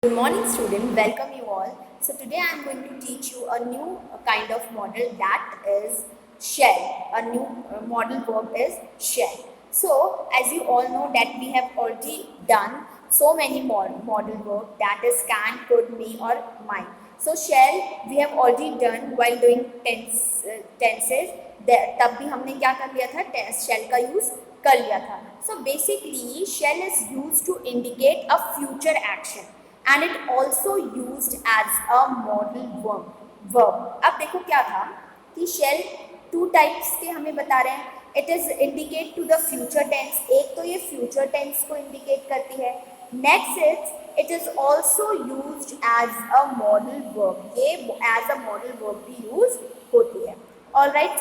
Good morning student, welcome you all. So today I am going to teach you a new kind of model that is shall. A new model verb is shall. So as you all know that we have already done so many model verb that is can, could, may or might. So shall we have already done while doing tenses. तब भी हमने क्या कर लिया था, shall का use कर लिया था. So basically shall is used to indicate a future action and it also used as a model verb. अब देखो क्या था कि shall टू टाइप्स के हमें बता रहे हैं. It is indicate to the future tense. एक तो ये फ्यूचर टेंस को इंडिकेट करती है. Next is it is also used as a modal verb. ये एज अ मॉडल वर्ब भी यूज होती है. Alright.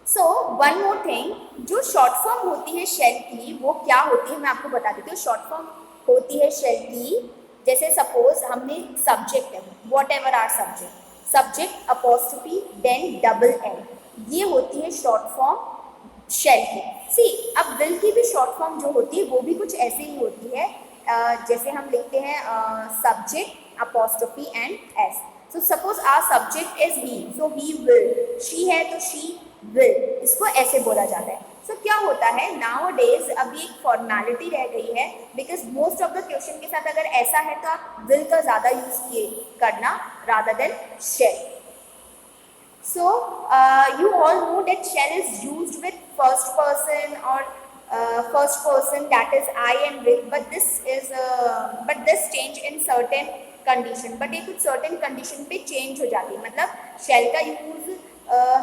So one more thing, जो शॉर्ट फॉर्म होती है शेल की वो क्या होती है मैं आपको बता देती हूँ. शॉर्ट फॉर्म होती है शेल की, जैसे सपोज हमने सब्जेक्ट है, whatever are subject apostrophe then double L, ये होती है शॉर्ट फॉर्म शेल की. सी अब विल की भी शॉर्ट फॉर्म जो होती है वो भी कुछ ऐसे ही होती है. जैसे हम लिखते हैं subject apostrophe and S. So suppose our subject is he, so he will. She है तो शी विल, इसको ऐसे बोला जाता है. सो क्या होता है नाउ डेज, अभी एक फॉर्मेलिटी रह गई है because most of the question के साथ अगर ऐसा है तो आप विल का ज़्यादा यूज करना rather than shall. So you all know that shall is used with first person or first person, that is I and will, but this change in certain condition. But ये कुछ certain condition पे change हो जाती है. मतलब shall का use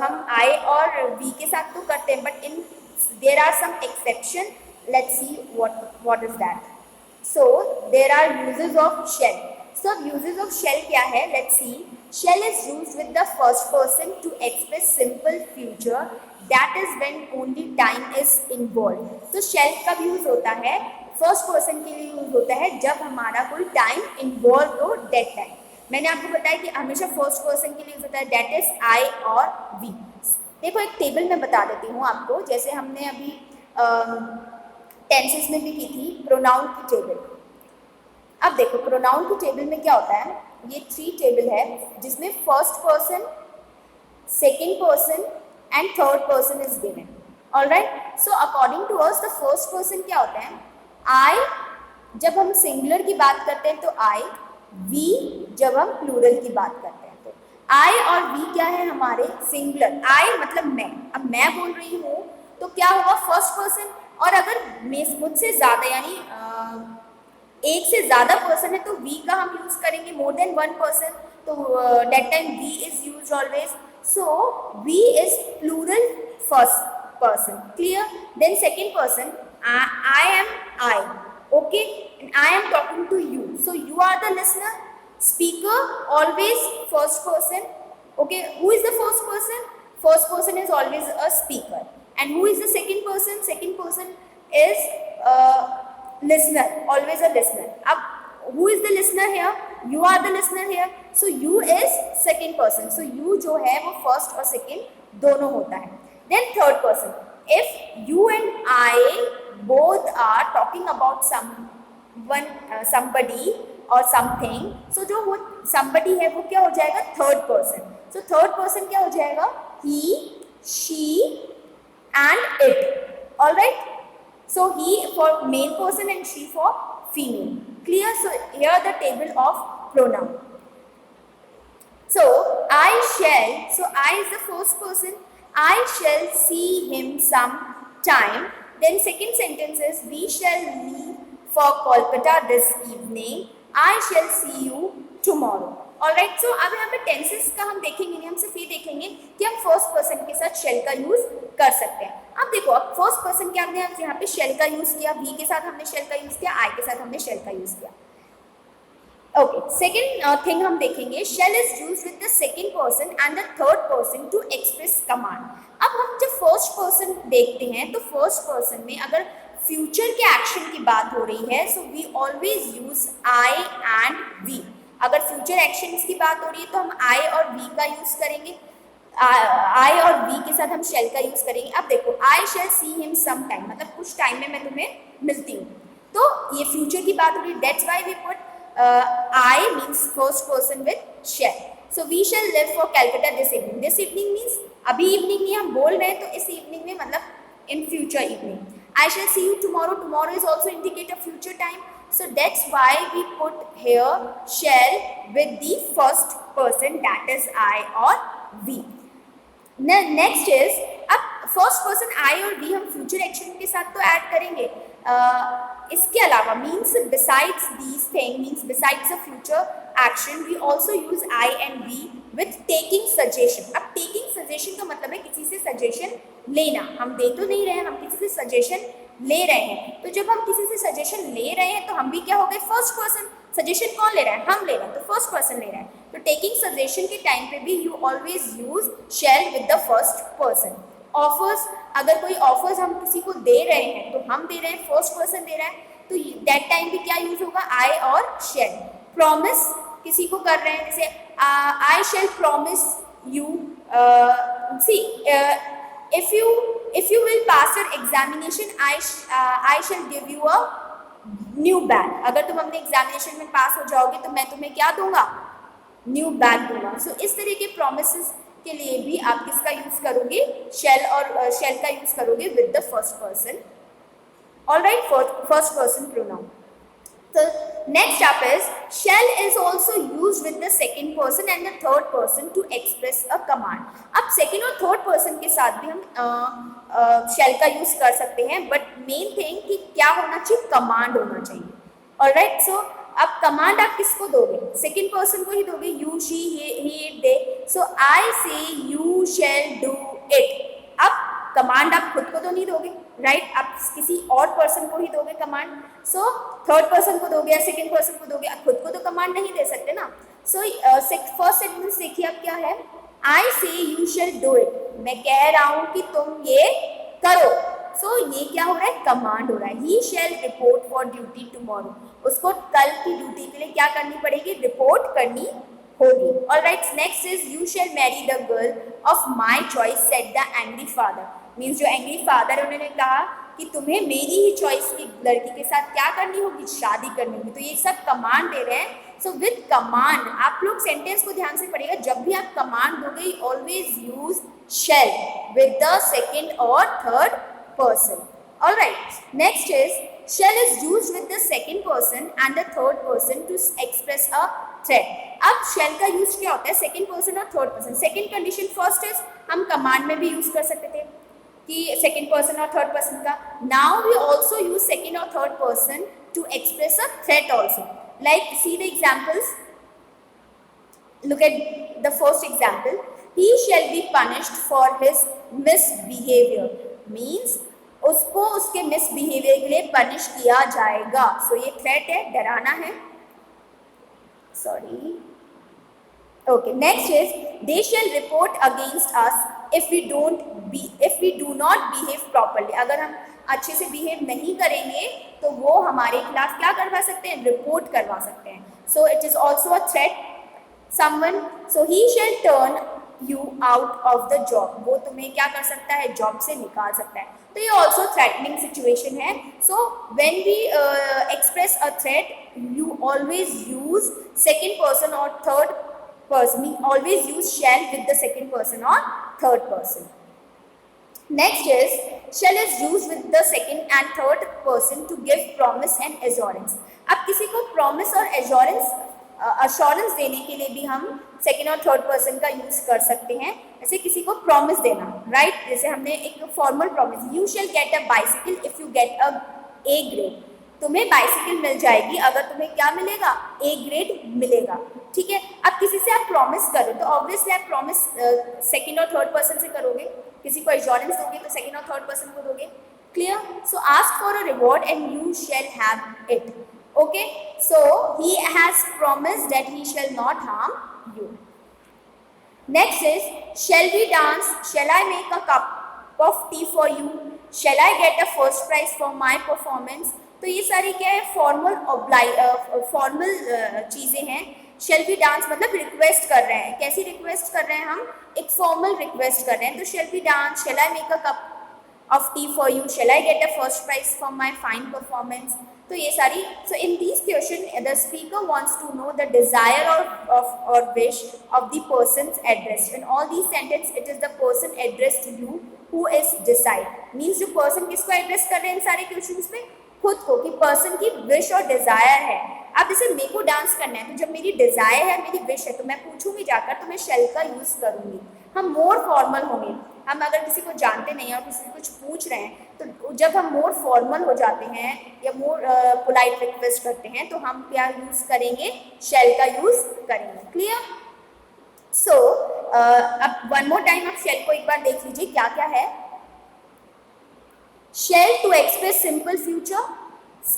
हम I और we के साथ तो करते हैं, but in there are some exception. Let's see what is that. So there are uses of shall. So uses of shall क्या है? Let's see. Shall is used with the first person to express simple future, that is when only time is involved. तो shall कब use होता है? First person के लिए use होता है जब हमारा कोई टाइम इन्वॉल्व हो, डेट टाइम. मैंने आपको बताया कि हमेशा फर्स्ट पर्सन के लिए यूज होता है, डेट इज आई और वी. देखो एक टेबल में बता देती हूँ आपको, जैसे हमने अभी टेंसेस में भी की थी प्रोनाउन की टेबल. अब देखो प्रोनाउन की टेबल में क्या होता है, ये 3 टेबल है जिसमें first person, second person and third person is given. Alright. So according to us the first person क्या होता है? आई जब हम सिंगुलर की बात करते हैं तो आई. वी जब हम प्लूरल की बात करते हैं तो आई और वी क्या है हमारे? सिंगुलर. आई मतलब मैं. अब मैं बोल रही हूँ तो क्या होगा? First person. और अगर मुझसे ज़्यादा यानी एक से ज़्यादा पर्सन है तो वी का हम यूज करेंगे, मोर देन वन पर्सन तो that time we is use always. So we is plural first person. Clear. Then second person, I am I. Okay. I am talking to you, so you are the listener. Speaker always first person. Okay. Who is the first person? First person is always a speaker. And who is the second person? Second person is listener, always a listener. Ab who is the listener here? You are the listener here. So you is second person. So you जो है वो first और second दोनों होता है. Then third person. If you and I both are talking about someone, somebody or something, so जो वो somebody है वो क्या हो जाएगा? Third person. So third person क्या हो जाएगा? He, she and it. Alright. So he for male person and she for female. Clear? So here the table of pronoun. So I shall, so I is the first person. I shall see him some time. Then second sentence is we shall leave for Kolkata this evening. I shall see you tomorrow. Alright. So अब यहाँ पे tenses का हम देखेंगे नहीं, हम सिर्फ ये देखेंगे कि हम फर्स्ट पर्सन के साथ शेल का यूज कर सकते हैं. अब देखो अब फर्स्ट पर्सन के हमने यहाँ पे शेल का यूज किया, वी के साथ हमने शेल का यूज किया, आई के साथ हमने शेल का यूज किया. ओके. सेकेंड थिंग हम देखेंगे, shall is use with the second person and the third person to express command. अब हम जब फर्स्ट पर्सन देखते हैं तो फर्स्ट पर्सन में अगर फ्यूचर के एक्शन की बात हो रही है so we always use I and we. अगर फ्यूचर एक्शंस की बात हो रही है तो हम आई और वी का यूज करेंगे. आई और वी के साथ हम शेल का यूज करेंगे. अब देखो I shall see him some time, मतलब कुछ टाइम में मैं तुम्हें मिलती हूँ. तो ये फ्यूचर की बात हो रही है, that's why we put I means first person with shall. So we shall leave for Calcutta this evening. This evening means अभी इवनिंग नहीं हम बोल रहे हैं, तो इस इवनिंग में मतलब in future evening. I shall see you tomorrow. Tomorrow is also indicate a future time. So that's why we put here shall with the first person, that is I or we. Next is अब first person I और we हम future action के साथ तो add करेंगे. इसके अलावा means besides these thing means besides the future action we also use I and we with taking suggestion. अब टेकिंग सजेशन का मतलब है किसी से सजेशन लेना. हम दे तो नहीं रहे हैं, हम किसी से सजेशन ले रहे हैं. तो जब हम किसी से सजेशन ले रहे हैं तो हम भी क्या हो गए, फर्स्ट पर्सन. सजेशन कौन ले रहा है, हम ले रहे हैं, तो फर्स्ट पर्सन ले रहा है. तो टेकिंग सजेशन के टाइम पे भी you always use shall with the first person. Offers, अगर कोई ऑफर्स हम किसी को दे रहे हैं तो हम दे रहे हैं, फर्स्ट पर्सन दे रहा है, तो दैट टाइम भी क्या यूज होगा, आई और शैल. प्रॉमिस किसी को कर रहे हैं, जैसे I shall promise you. See if you will pass your examination I shall give you a new bag. अगर तुम अपने एग्जामिनेशन में पास हो जाओगे तो मैं तुम्हें क्या दूंगा, न्यू बैग दूंगा. सो इस तरह के प्रोमिसेस के लिए भी आप किसका यूज करोगे, शेल, और शेल का यूज करोगे with the first person. Alright, first person pronoun. So next up is shall is also used with the second person and the third person to express a command. अब second और third person के साथ भी हम shall का use कर सकते हैं, बट मेन थिंग कि क्या होना चाहिए, कमांड होना चाहिए. ऑलराइट, सो अब कमांड आप किसको दोगे, सेकेंड पर्सन को ही दोगे. यू, शी, ही, इट, दे. सो आई से यू शैल डू इट. अब कमांड आप खुद को तो नहीं दोगे, राइट, आप किसी और पर्सन को ही दोगे कमांड. सो थर्ड पर्सन को दोगे या सेकेंड पर्सन को दोगे, आप खुद को तो कमांड नहीं दे सकते ना. सो फर्स्ट सेंटेंस देखिए अब क्या है, आई से यू शैल डू इट. मैं कह रहा हूं कि तुम ये करो. सो ये क्या हो रहा है, कमांड हो रहा है. ही शैल रिपोर्ट फॉर ड्यूटी टुमारो. उसको कल की ड्यूटी के लिए क्या करनी पड़ेगी, रिपोर्ट करनी होगी. Alright, next is you shall marry the girl of my choice said the angry father. Means जो एंग्री फादर उन्होंने कहा कि तुम्हें मेरी ही चॉइस की लड़की के साथ क्या करनी होगी, शादी करनी होगी. तो ये सब कमांड दे रहे हैं. सो विद कमांड आप लोग सेंटेंस को ध्यान से पढ़िएगा. जब भी आप कमांड दोगे always use shall with the second और third person. Alright, next is shall is used with the second person and the third person to express a threat. अब shall का यूज क्या होता है, second person और third person. Second condition first is हम command में भी use कर सकते थे कि second person और third person का. Now we also use second और third person to express a threat also. Like see the examples. Look at the first example. He shall be punished for his misbehavior. Means उसको उसके misbehaviour के लिए punish किया जाएगा. सो ये threat है, डराना है. Sorry. Okay, next is they shall report against us if we do not behave properly. अगर हम अच्छे से बिहेव नहीं करेंगे तो वो हमारे खिलाफ क्या करवा सकते हैं, रिपोर्ट करवा सकते हैं. So it is also a threat. Someone, so he shall turn you out of the job. वो तुम्हें क्या कर सकता है, जॉब से निकाल सकता है. तो ये ऑल्सो थ्रेटनिंग सिचुएशन है. So when we express a threat you always use second person और third person. Always use shall with the second person और third person. Next is shall is use with the second and third person to give promise and assurance. अब किसी को promise और assurance देने के लिए भी हम सेकेंड और थर्ड पर्सन का यूज कर सकते हैं. जैसे किसी को प्रॉमिस देना, राइट, जैसे हमने एक formal promise, you shall get a bicycle if you get a A grade. तुम्हें बाइसिकल मिल जाएगी अगर तुम्हें क्या मिलेगा, ए ग्रेड मिलेगा. ठीक है. अब किसी से आप प्रॉमिस करो तो ऑब्वियसली आप प्रॉमिस सेकेंड और थर्ड पर्सन से करोगे. किसी को एश्योरेंस दोगे तो सेकेंड और थर्ड पर्सन को दोगे. Clear. So ask for a reward and you shall have it. Okay, so he has promised that he shall not harm you. Next is shall we dance, shall I make a cup of tea for you, shall I get a first prize for my performance. तो ये सारी क्या है, formal चीज़ें हैं. shall we dance मतलब request कर रहे हैं. कैसी रिक्वेस्ट कर रहे हैं हम, एक फॉर्मल रिक्वेस्ट कर रहे हैं. तो shall we dance, shall I make a cup of tea for you, shall I get a first prize for my fine performance. तो ये सारी, so in this question the speaker wants to know the desire और wish of the person addressed. In all these sentence it is the person addressed you who is decide, means जो person किसको address कर रहे हैं इन सारे questions में, खुद को, कि पर्सन की विश और डिजायर है। अब जैसे मेरे को डांस करना है, तो जब मेरी डिजायर है, मेरी विश है, तो मैं पूछूंगी जाकर, तो मैं शेल का यूज करूंगी। हम मोर फॉर्मल होंगे, हम अगर किसी को जानते नहीं और किसी से कुछ पूछ रहे हैं, तो जब हम मोर फॉर्मल हो जाते हैं या मोर पोलाइट रिक्वेस्ट करते हैं, तो हम क्या यूज करेंगे, शेल का यूज करेंगे। क्लियर? सो अब वन मोर टाइम आप शेल को एक बार देख लीजिए क्या क्या है। Shall to express simple future,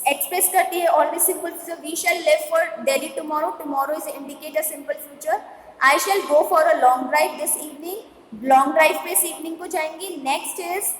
express करती है always simple future. We shall leave for Delhi tomorrow, tomorrow is indicate a simple future. I shall go for a long drive this evening, long drive पे इस evening को जाएंगे। Next is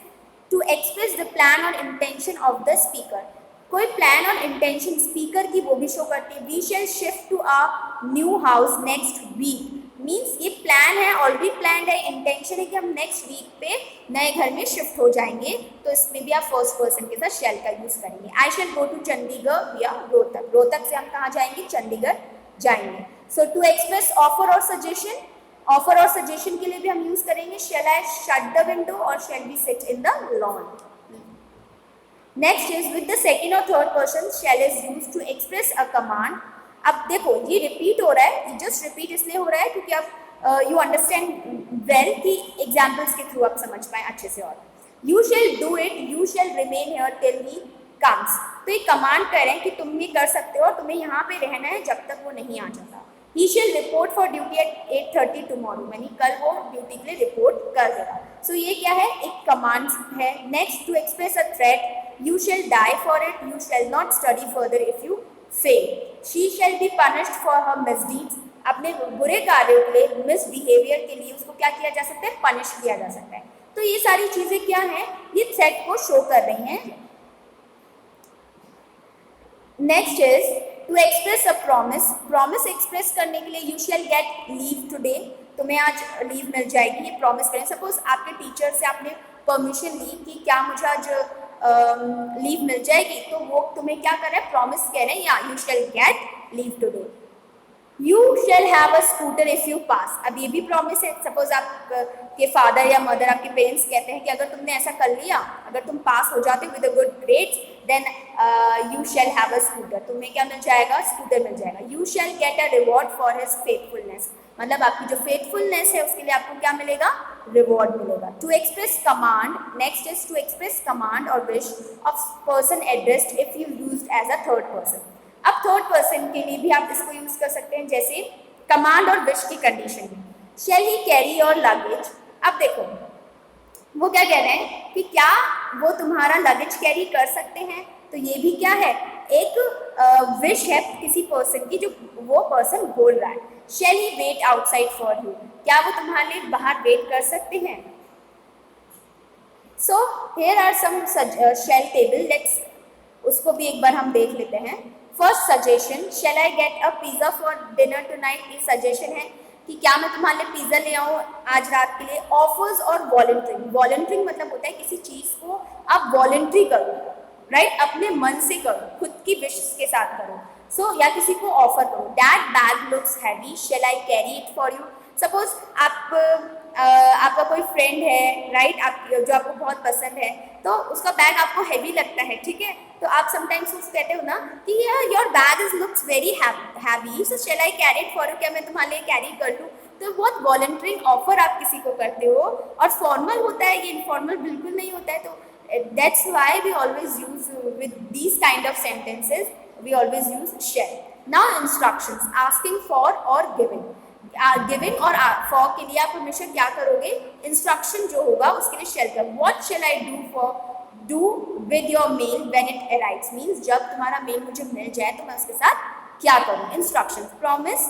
to express the plan और intention of the speaker, कोई plan और intention speaker की वो भी शो करती है। We shall shift to a new house next week, means ये प्लान है, ऑलरेडी प्लान है, इंटेंशन है कि हम नेक्स्ट वीक पे नए घर में शिफ्ट हो जाएंगे, तो इसमें भी आप फर्स्ट पर्सन के साथ शैल का यूज करेंगे। आई शैल गो टू चंडीगढ़ या रोहतक, रोहतक से हम कहाँ जाएंगे, चंडीगढ़ जाएंगे। सो टू एक्सप्रेस ऑफर और सजेशन, ऑफर और सजेशन के लिए भी हम यूज करेंगे shall I shut the window और shall be sit in the lawn. Next is with the second और third person shall is use to express a command. अब देखो ये रिपीट हो रहा है, ये जस्ट रिपीट इसलिए हो रहा है क्योंकि आप यू अंडरस्टैंड वेल कि एग्जाम्पल्स के थ्रू आप समझ पाए अच्छे से। और you shell do it, you shell remain here till he comes, तो ये कमांड कर रहे हैं कि तुम ये कर सकते हो और तुम्हें यहाँ पे रहना है जब तक वो नहीं आ जाता। He shall report for duty at 8:30 tomorrow, यानी कल वो ड्यूटी के लिए रिपोर्ट कर देगा। सो ये क्या है, एक कमांड है। Next to express a threat, you shall die for it, you shall not study further if you fail. She shall be punished for her misdeeds, अपने बुरे कार्यों के लिए, मिसबिहेवियर के लिए उसको क्या किया जा सकता है, पनिश किया जा सकता है। तो ये सारी चीजें क्या हैं, ये थ्रेट को शो कर रही हैं। Next is to express a promise, promise express करने के लिए you shall get leave today, तुम्हें आज लीव मिल जाएगी, ये प्रॉमिस करें। सपोज आपके टीचर से आपने परमिशन ली कि क्या मुझे आज लीव मिल जाएगी, तो वो तुम्हें क्या कर रहे हैं, प्रॉमिस कह रहे हैं, या you shall get leave today. You shall have a scooter if you pass, अब ये भी प्रॉमिस है। सपोज आप के फादर या मदर, आपके पेरेंट्स कहते हैं कि अगर तुमने ऐसा कर लिया, अगर तुम पास हो जाते with a good grades, then you shall have a scooter, तुम्हें क्या मिल जाएगा, स्कूटर मिल जाएगा। You shall get a reward for his faithfulness, मतलब आपकी जो फेथफुलनेस है उसके लिए आपको क्या मिलेगा, रिवॉर्ड मिलेगा। To express command, next is to express command और wish of person addressed if you used as a third person. अब थर्ड पर्सन के लिए भी आप इसको यूज कर सकते हैं, जैसे कमांड और विश की कंडीशन में। Shall he carry your luggage, अब देखो वो क्या कह रहे हैं कि क्या वो तुम्हारा लगेज कैरी कर सकते हैं, तो ये भी क्या है, एक विश है किसी पर्सन की, जो वो पर्सन बोल रहा है। Shall he wait outside for you, क्या वो तुम्हारे लिए बाहर वेट कर सकते हैं। So here are some shall table, let's उसको भी एक बार हम देख लेते हैं। First suggestion, shall I get a pizza for dinner tonight, ये सजेशन है कि क्या मैं तुम्हारे लिए पिज्जा ले आऊँ आज रात के लिए। ऑफर्स और वॉलंटरिंग, वॉलंटरिंग मतलब होता है किसी चीज़ को आप वॉलंटरी करो, राइट, अपने मन से करो, खुद की विश के साथ करो। सो या किसी को ऑफर करो। That bag looks heavy, shall I carry it for you. Suppose आपका कोई फ्रेंड है, राइट, आप जो आपको बहुत पसंद है, तो उसका बैग आपको हैवी लगता है, ठीक है, तो आप समटाइम्स उसको कहते हो ना कि your bag is looks very heavy, so shall I carry it for you, क्या मैं तुम्हारे लिए कैरी कर लूँ। तो बहुत वॉलंटरिंग ऑफर आप किसी को करते हो, और फॉर्मल होता है, ये इनफॉर्मल बिल्कुल नहीं होता है। तो that's why we always use with these kind of sentences we always use shall. Now instructions, asking for or giving. Giving और फॉर के लिए आप हमेशा क्या करोगे, इंस्ट्रक्शन जो होगा उसके लिए शेल कर। What shall I do with your mail when it arrives, means जब तुम्हारा मेल मुझे मिल जाए तो मैं उसके साथ क्या करूँ। Instruction, promise,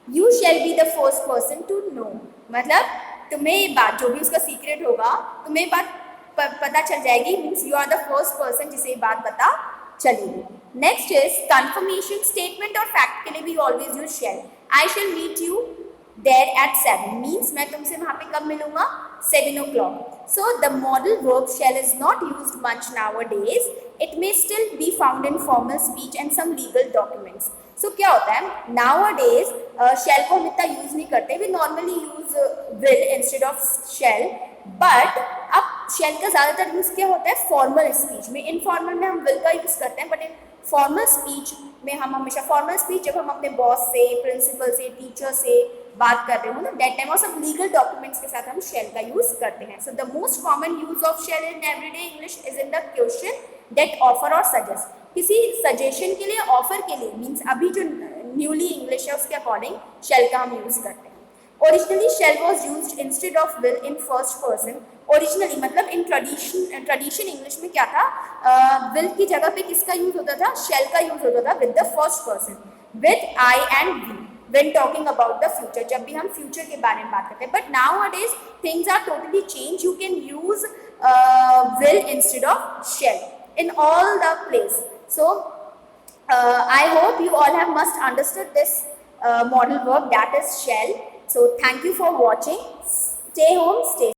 you shall be the first person to know, मतलब तुम्हें ये बात, जो भी उसका सीक्रेट होगा, तुम्हें बात पता चल जाएगी, means you are the first person जिसे ये बात पता चलेगी। नेक्स्ट इज कंफर्मेशन, स्टेटमेंट और फैक्ट के लिए भी always use shall. I shall meet you there at 7 means मैं तुमसे वहाँ पे कब मिलूँगा 7 o'clock. So the modal verb shall is not used much nowadays. It may still be found in formal speech and some legal documents. So क्या होता है nowadays shall को हम इतना यूज नहीं करते. We normally use will instead of shall. But अब shall का ज़्यादातर यूज़ क्या होता है फॉर्मल स्पीच में. इनफॉर्मल में हम will का यूज़ करते हैं, बट इन फॉर्मल स्पीच में हम हमेशा फॉर्मल स्पीच जब हम अपने बॉस से, प्रिंसिपल से, टीचर से बात कर रहे हो ना, दैट टाइम और सब लीगल डॉक्यूमेंट्स के साथ हम shall का यूज़ करते हैं. So the most common use of shall in everyday English is in the question that offer और सजेस्ट. किसी सजेशन के लिए, ऑफर के लिए मीन्स अभी जो न्यूली इंग्लिश है उसके अकॉर्डिंग shall का हम यूज़ करते हैं. Originally shall was used instead of will in first person. Originally मतलब in tradition English में क्या था, will की जगह पे किसका यूज होता था, shall का यूज होता था with the first person, with I and we when talking about the future, जब भी हम future के बारे में बात करते हैं. But nowadays things are totally changed. You can use will instead of shall in all the place. So I hope you all have must understood this modal verb that is shall. So thank you for watching. Stay home, stay